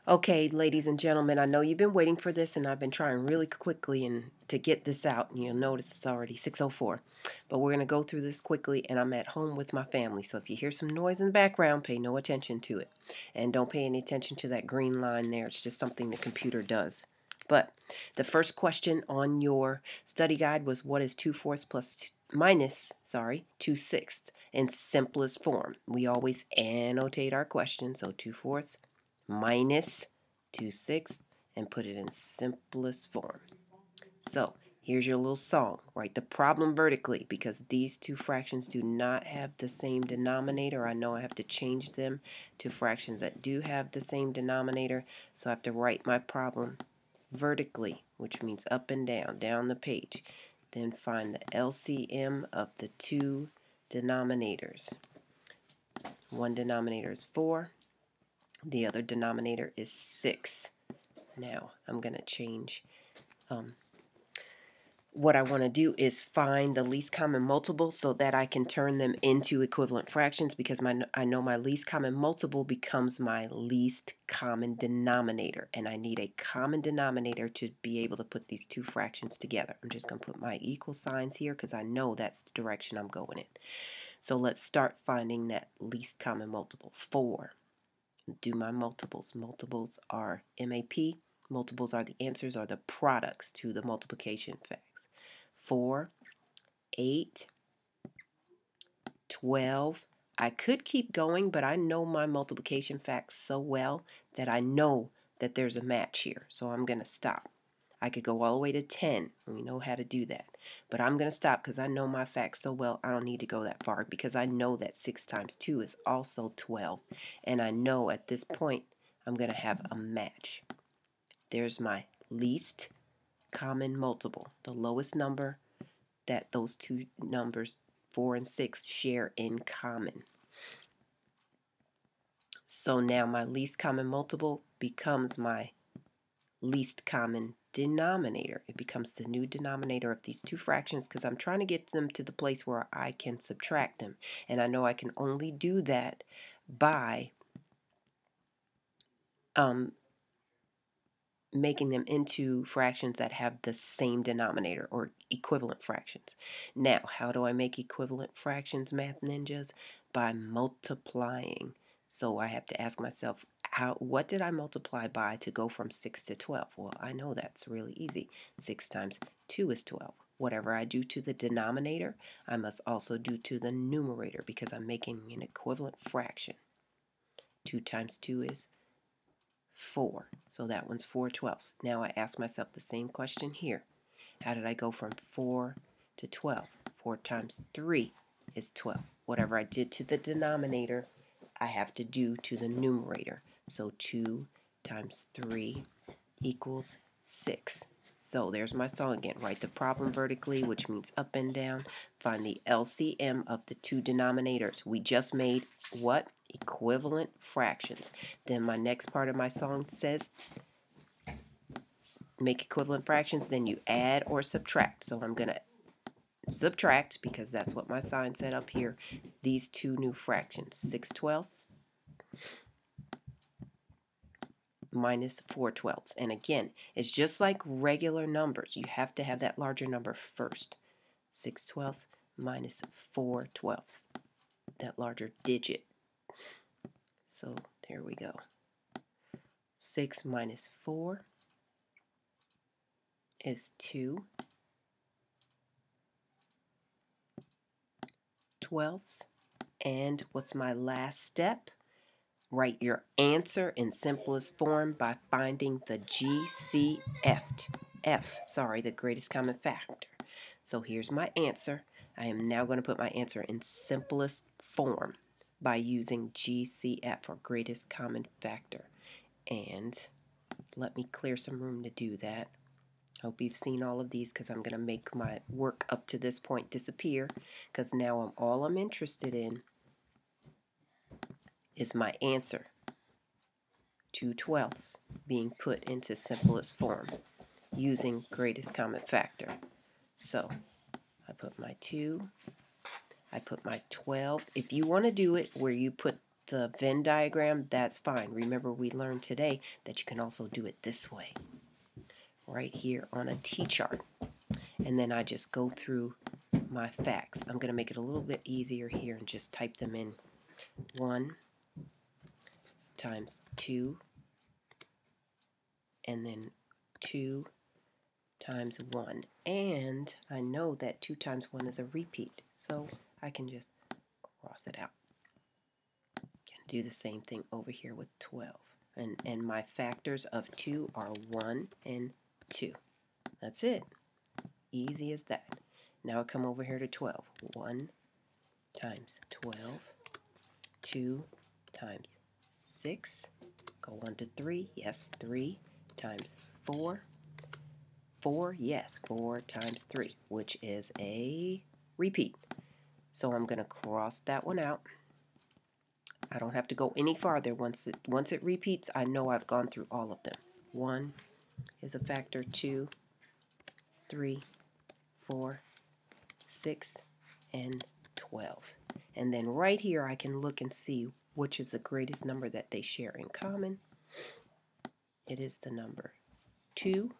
Okay, ladies and gentlemen, I know you've been waiting for this, and I've been trying really quickly and to get this out. And you'll notice it's already 6:04, but we're going to go through this quickly, and I'm at home with my family. So if you hear some noise in the background, pay no attention to it. And don't pay any attention to that green line there. It's just something the computer does. But the first question on your study guide was, what is 2/4 plus minus 2/6 in simplest form? We always annotate our question, so 2/4 minus 2/6 and put it in simplest form. So here's your little song. Write the problem vertically because these two fractions do not have the same denominator. I know I have to change them to fractions that do have the same denominator, so I have to write my problem vertically, which means up and down the page. Then find the LCM of the two denominators. One denominator is 4. The other denominator is 6. Now I'm going to change. What I want to do is find the least common multiple so that I can turn them into equivalent fractions, because I know my least common multiple becomes my least common denominator, and I need a common denominator to be able to put these two fractions together. I'm just going to put my equal signs here because I know that's the direction I'm going in. So let's start finding that least common multiple. 4. Do my multiples. Multiples are MAP. Multiples are the answers or the products to the multiplication facts. 4, 8, 12. I could keep going, but I know my multiplication facts so well that I know that there's a match here. So I'm going to stop. I could go all the way to 10. We know how to do that. But I'm going to stop because I know my facts so well I don't need to go that far, because I know that 6 times 2 is also 12. And I know at this point I'm going to have a match. There's my least common multiple, the lowest number that those two numbers, 4 and 6, share in common. So now my least common multiple becomes my least common denominator. It becomes the new denominator of these two fractions because I'm trying to get them to the place where I can subtract them. And I know I can only do that by making them into fractions that have the same denominator, or equivalent fractions. Now, how do I make equivalent fractions, math ninjas? By multiplying. So I have to ask myself, what did I multiply by to go from 6 to 12? Well, I know that's really easy. 6 times 2 is 12. Whatever I do to the denominator, I must also do to the numerator, because I'm making an equivalent fraction. 2 times 2 is 4. So that one's 4/12. Now I ask myself the same question here. How did I go from 4 to 12? 4 times 3 is 12. Whatever I did to the denominator, I have to do to the numerator. So 2 times 3 equals 6. So there's my song again. Write the problem vertically, which means up and down. Find the LCM of the two denominators. We just made what? Equivalent fractions. Then my next part of my song says make equivalent fractions, then you add or subtract. So I'm going to subtract, because that's what my sign said up here, these two new fractions. 6/12 minus 4/12. And again, it's just like regular numbers. You have to have that larger number first. 6/12 minus 4/12, that larger digit. So there we go. 6 minus 4 is 2/12. And what's my last step? Write your answer in simplest form by finding the GCF. The greatest common factor. So here's my answer. I am now going to put my answer in simplest form by using GCF, or greatest common factor. And let me clear some room to do that. Hope you've seen all of these, because I'm going to make my work up to this point disappear, because now all I'm interested in is my answer, 2/12, being put into simplest form using greatest common factor. So I put my 2, I put my 12. If you want to do it where you put the Venn diagram, that's fine. Remember, we learned today that you can also do it this way, right here on a T-chart. And then I just go through my facts. I'm going to make it a little bit easier here and just type them in. 1 times 2, and then 2 times 1. And I know that 2 times 1 is a repeat, so I can just cross it out. And do the same thing over here with 12. And my factors of 2 are 1 and 2. That's it. Easy as that. Now I come over here to 12. 1 times 12. 2 times 6. Go 1 to 3. Yes, 3 times 4. 4, yes, 4 times 3, which is a repeat. So I'm going to cross that one out. I don't have to go any farther. Once it repeats, I know I've gone through all of them. 1 is a factor, 2, 3, 4, 6, and 12. And then right here I can look and see which is the greatest number that they share in common. It is the number 2.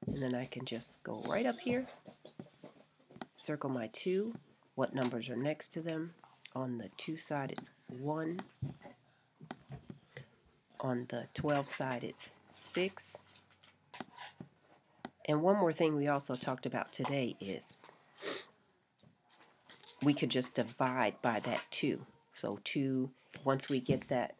And then I can just go right up here, circle my 2. What numbers are next to them? On the 2 side it's 1. On the 12 side it's 6. And one more thing we also talked about today is we could just divide by that 2. So 2, once we get that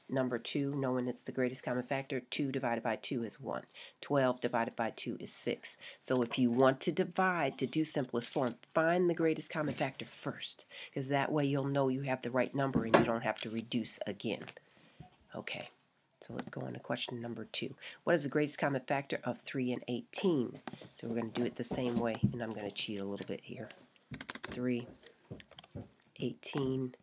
number 2, knowing it's the greatest common factor, 2 divided by 2 is 1. 12 divided by 2 is 6. So if you want to divide to do simplest form, find the greatest common factor first, because that way you'll know you have the right number and you don't have to reduce again. Okay, so let's go on to question number 2. What is the greatest common factor of 3 and 18? So we're going to do it the same way, and I'm going to cheat a little bit here. 3, 18,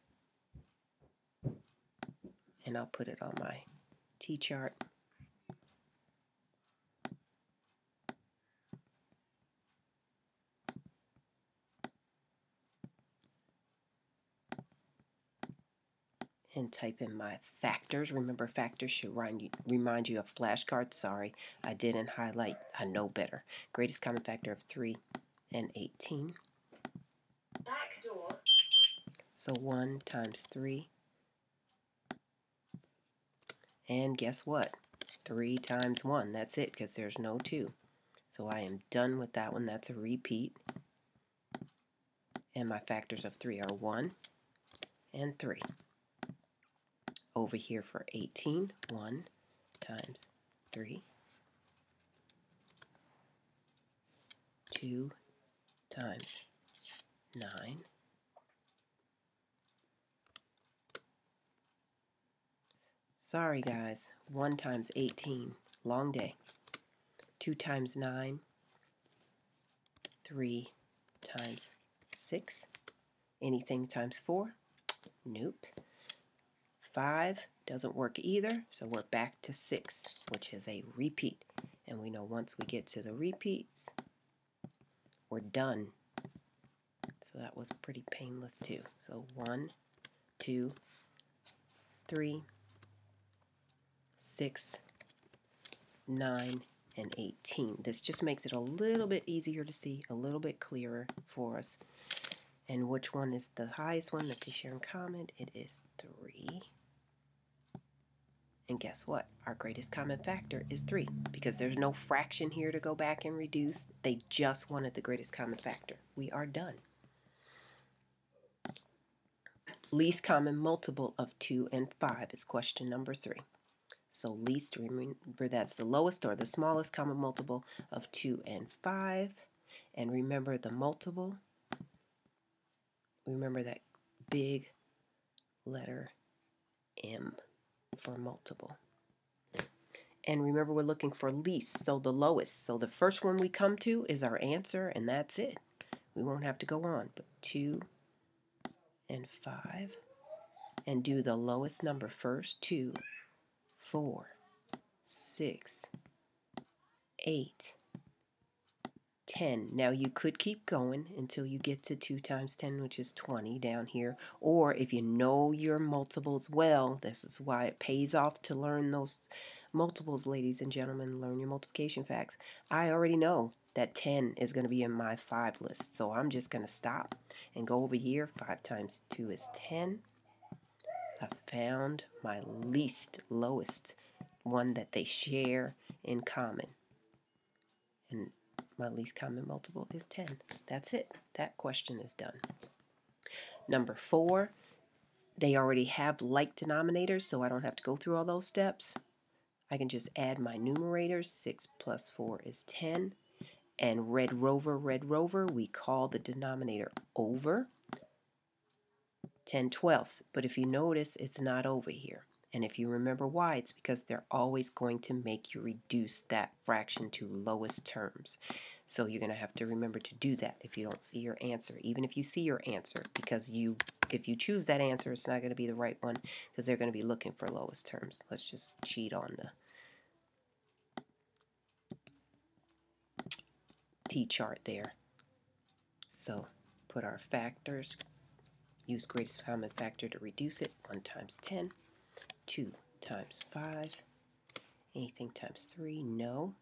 and I'll put it on my T-chart. And type in my factors. Remember, factors should remind you of flashcards. Sorry, I didn't highlight. I know better. Greatest common factor of 3 and 18. Back door. So 1 times 3. And guess what? 3 times 1. That's it, because there's no 2. So I am done with that one. That's a repeat. And my factors of 3 are 1 and 3. Over here for 18, 1 times 3. 2 times 9. Sorry guys, 1 times 18, long day. 2 times 9, 3 times 6. Anything times 4? Nope. 5 doesn't work either, so we're back to 6, which is a repeat. And we know once we get to the repeats, we're done. So that was pretty painless too. So 1, 2, 3, 6, 9, and 18. This just makes it a little bit easier to see, a little bit clearer for us. And which one is the highest one that they share in common? It is 3. And guess what? Our greatest common factor is 3, because there's no fraction here to go back and reduce. They just wanted the greatest common factor. We are done. Least common multiple of 2 and 5 is question number 3. So least, remember that's the lowest or the smallest common multiple of 2 and 5. And remember the multiple. Remember that big letter M for multiple. And remember we're looking for least, so the lowest. So the first one we come to is our answer, and that's it. We won't have to go on, but 2 and 5. And do the lowest number first. 2, 4, 6, 8, 10. Now you could keep going until you get to 2 times 10, which is 20 down here. Or if you know your multiples well, this is why it pays off to learn those multiples, ladies and gentlemen. Learn your multiplication facts. I already know that 10 is going to be in my 5 list. So I'm just going to stop and go over here. 5 times 2 is 10. I found my lowest one that they share in common. And my least common multiple is 10. That's it. That question is done. Number 4, they already have like denominators, so I don't have to go through all those steps. I can just add my numerators. 6 plus 4 is 10. And red rover, we call the denominator over. 10/12. But if you notice, it's not over here. And if you remember why, it's because they're always going to make you reduce that fraction to lowest terms. So you're going to have to remember to do that if you don't see your answer, even if you see your answer, because if you choose that answer, it's not going to be the right one because they're going to be looking for lowest terms. Let's just cheat on the T-chart there. So put our factors, use greatest common factor to reduce it. 1 times 10, 2 times 5, anything times 3, no.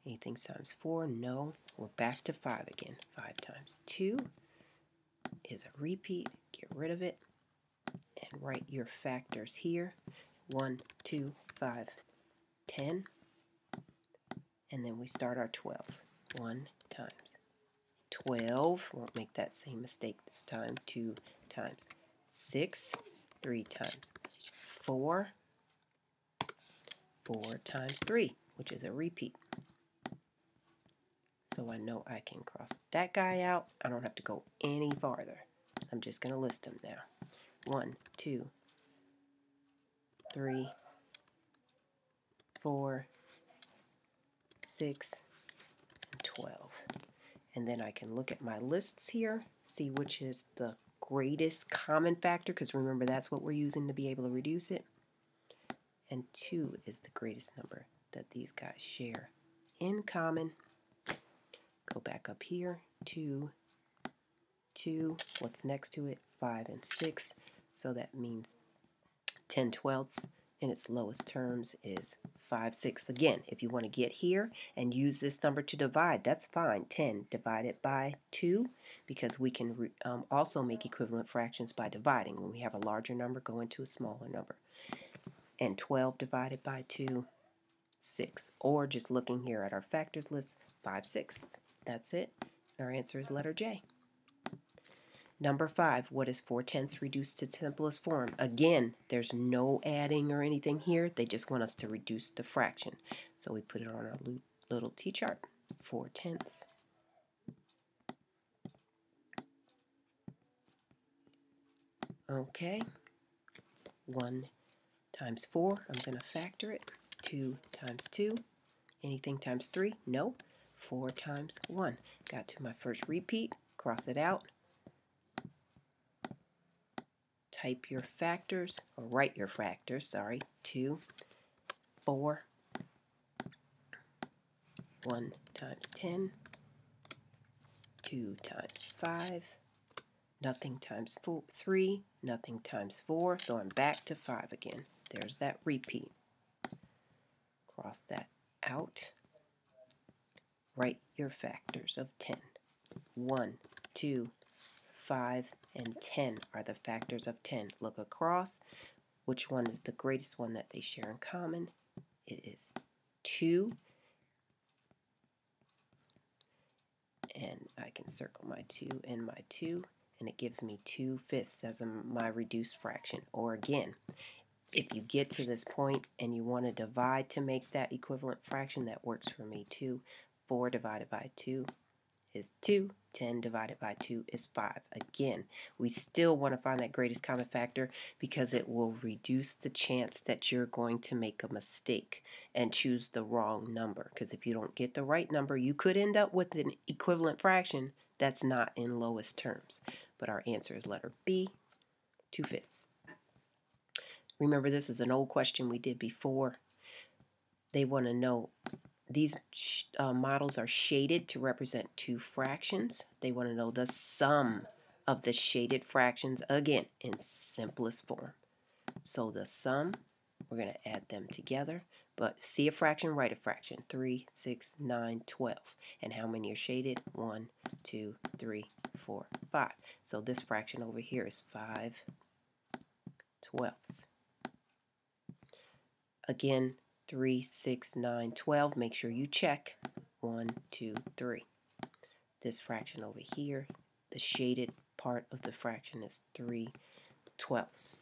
Anything times 4, no. We're back to 5 again. 5 times 2 is a repeat. Get rid of it and write your factors here. 1, 2, 5, 10. And then we start our 12. 1 times 12. Won't make that same mistake this time. 2 times 6. 3 times 4. 4 times 3, which is a repeat. So I know I can cross that guy out. I don't have to go any farther. I'm just going to list them now. 1, 2, 3, 4, 6, and 12. And then I can look at my lists here, see which is the greatest common factor, because remember that's what we're using to be able to reduce it. And 2 is the greatest number that these guys share in common. Go back up here, 2, 2, what's next to it? 5 and 6, so that means 10/12 in its lowest terms is 5 6. Again, if you want to get here and use this number to divide, that's fine. 10 divided by 2, because we can also make equivalent fractions by dividing. When we have a larger number, go into a smaller number. And 12 divided by 2, 6. Or just looking here at our factors list, 5 6. That's it. Our answer is letter J. Number 5, what is 4/10 reduced to simplest form? Again, there's no adding or anything here. They just want us to reduce the fraction. So we put it on our little T-chart, 4/10. Okay, 1 times 4, I'm going to factor it. 2 times 2, anything times 3? No. 4 times 1. Got to my first repeat, cross it out. Type your factors, or write your factors, sorry. 2, 4, 1 times 10, 2 times 5, nothing times 3, nothing times 4, so I'm back to 5 again. There's that repeat. Cross that out. Write your factors of 10. 1, 2, 5, and 10 are the factors of 10. Look across. Which one is the greatest one that they share in common? It is 2. And I can circle my 2 and my 2, and it gives me 2/5 as my reduced fraction. Or again, if you get to this point and you want to divide to make that equivalent fraction, that works for me too. 4 divided by 2 is 2. 10 divided by 2 is 5. Again, we still want to find that greatest common factor because it will reduce the chance that you're going to make a mistake and choose the wrong number. Because if you don't get the right number, you could end up with an equivalent fraction that's not in lowest terms. But our answer is letter B, 2/5. Remember, this is an old question we did before. They want to know these models are shaded to represent two fractions. They want to know the sum of the shaded fractions, again, in simplest form. So the sum, we're going to add them together. But see a fraction, write a fraction. 3, 6, 9, 12. And how many are shaded? 1, 2, 3, 4, 5. So this fraction over here is 5/12. Again, 3, 6, 9, 12. Make sure you check. 1, 2, 3. This fraction over here, the shaded part of the fraction is 3/12.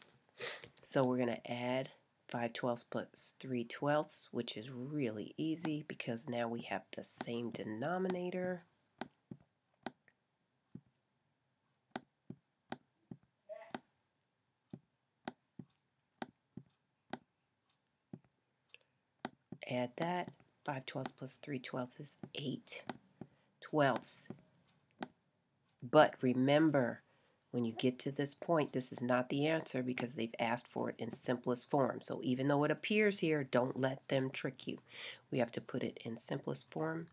So we're going to add 5/12 plus 3/12, which is really easy because now we have the same denominator. Add that. 5/12 plus 3/12 is 8/12. But remember, when you get to this point, this is not the answer because they've asked for it in simplest form. So even though it appears here, don't let them trick you. We have to put it in simplest form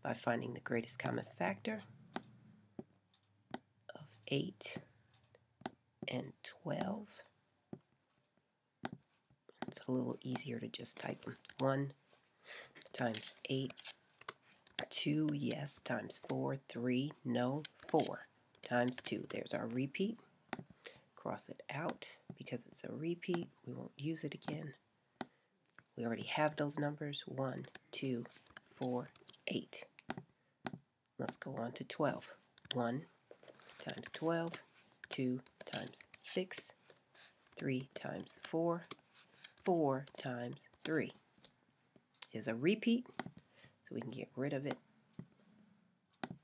by finding the greatest common factor of 8 and 12. It's a little easier to just type them. 1 times 8, 2, yes, times 4, 3, no, 4, times 2. There's our repeat. Cross it out because it's a repeat. We won't use it again. We already have those numbers. 1, 2, 4, 8. Let's go on to 12. 1 times 12, 2 times 6, 3 times 4, 4 times 3 is a repeat, so we can get rid of it.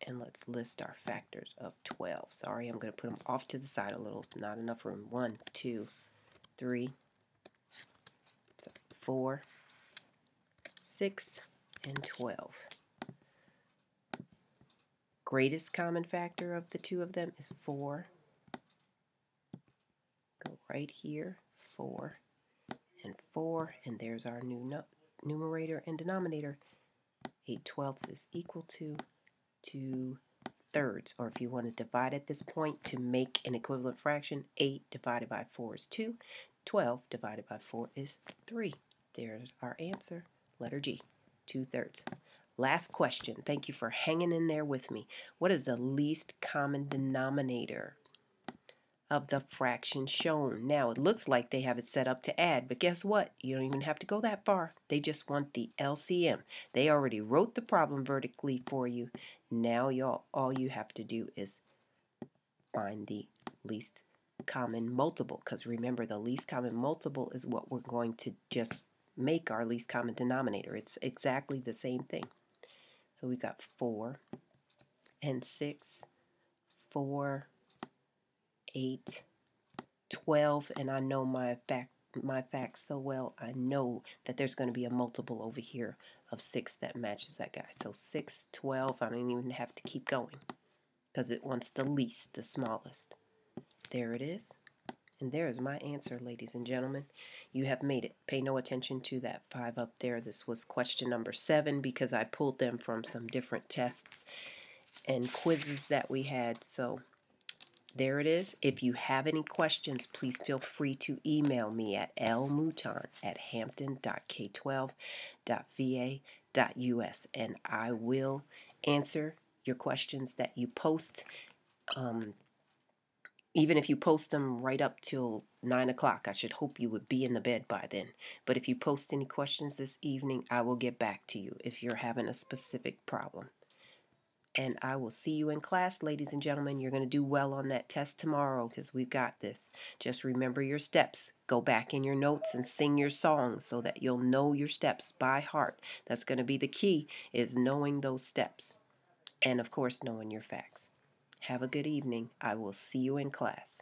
And let's list our factors of 12. Sorry, I'm going to put them off to the side a little. Not enough room. 1, 2, 3, 4, 6, and 12. Greatest common factor of the two of them is 4. Go right here, 4 and 4, and there's our new numerator and denominator. 8/12 is equal to 2/3, or if you want to divide at this point to make an equivalent fraction, 8 divided by 4 is 2, 12 divided by 4 is 3. There's our answer, letter G, 2/3. Last question. Thank you for hanging in there with me. What is the least common denominator of the fraction shown? Now, it looks like they have it set up to add, but guess what? You don't even have to go that far. They just want the LCM. They already wrote the problem vertically for you. Now, all you have to do is find the least common multiple, because remember, the least common multiple is what we're going to just make our least common denominator. It's exactly the same thing. So we've got 4 and 6, 4, 8, 12, and I know my facts so well, I know that there's going to be a multiple over here of 6 that matches that guy. So 6, 12, I don't even have to keep going because it wants the least, the smallest. There it is. And there's my answer, ladies and gentlemen. You have made it. Pay no attention to that 5 up there. This was question number 7 because I pulled them from some different tests and quizzes that we had. So there it is. If you have any questions, please feel free to email me at lmouton@hampton.k12.va.us, and I will answer your questions that you post. Even if you post them right up till 9 o'clock, I should hope you would be in the bed by then. But if you post any questions this evening, I will get back to you if you're having a specific problem. And I will see you in class, ladies and gentlemen. You're going to do well on that test tomorrow because we've got this. Just remember your steps. Go back in your notes and sing your songs so that you'll know your steps by heart. That's going to be the key, is knowing those steps. And, of course, knowing your facts. Have a good evening. I will see you in class.